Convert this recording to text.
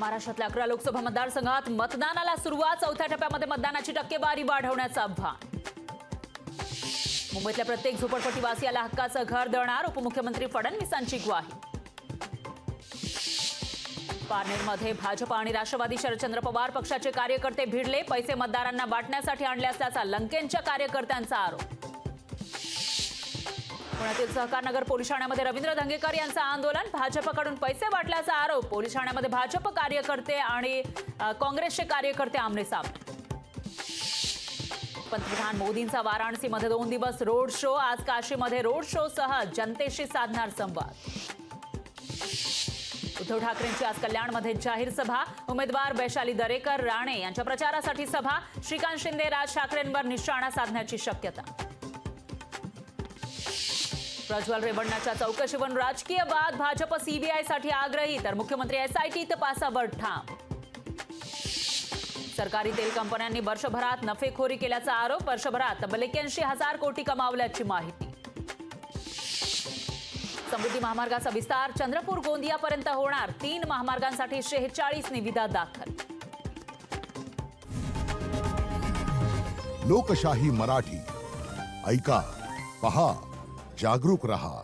महाराष्ट्रातल्या 11 लोकसभा मतदारसंघात मतदानाला सुरुवात. चौथ्या टप्प्यामध्ये मतदानाची टक्केवारी वाढवण्याचं आव्हान. मुंबईतल्या प्रत्येक झोपडपट्टीवासियाला हक्काचं घर देणार. उपमुख्यमंत्री फडणवीसांची ग्वाही. पारनेरमध्ये भाजप आणि राष्ट्रवादी शरदचंद्र पवार पक्षाचे कार्यकर्ते भिडले. पैसे मतदारांना वाटण्यासाठी आणले असल्याचा लंकेंच्या कार्यकर्त्यांचा आरोप. पुण्यातील सहकारनगर पोलीस ठाण्यामध्ये रवींद्र धंगेकर यांचं आंदोलन. भाजपकडून पैसे वाटल्याचा आरोप. पोलीस ठाण्यामध्ये भाजप कार्यकर्ते आणि काँग्रेसचे कार्यकर्ते आमने-सामने. पंतप्रधान मोदींचा वाराणसीमध्ये 2 दिवस रोड शो. आज काशीमध्ये रोड शो सह जनतेशी साधणार संवाद. उद्धव ठाकरेंची आज कल्याणमध्ये जाहीर सभा. उमेदवार वैशाली दरेकर राणे यांच्या प्रचारासाठी सभा. श्रीकांत शिंदे राज ठाकरेंवर निशाणा साधण्याची शक्यता. प्रज्वल रेवण्णाच्या चौकशीवरून राजकीय वाद. भाजप सीबीआयसाठी आग्रही तर मुख्यमंत्री एसआयटी तपासावर ठाम. सरकारी तेल कंपन्यांनी वर्षभरात नफेखोरी केल्याचा आरोप. वर्षभरात तब्बल 81,000 कोटी कमावल्याची माहिती. समृद्धी महामार्गाचा विस्तार चंद्रपूर गोंदियापर्यंत होणार. 3 महामार्गांसाठी 46 निविदा दाखल. लोकशाही मराठी ऐका, पहा, जागरूक रहा.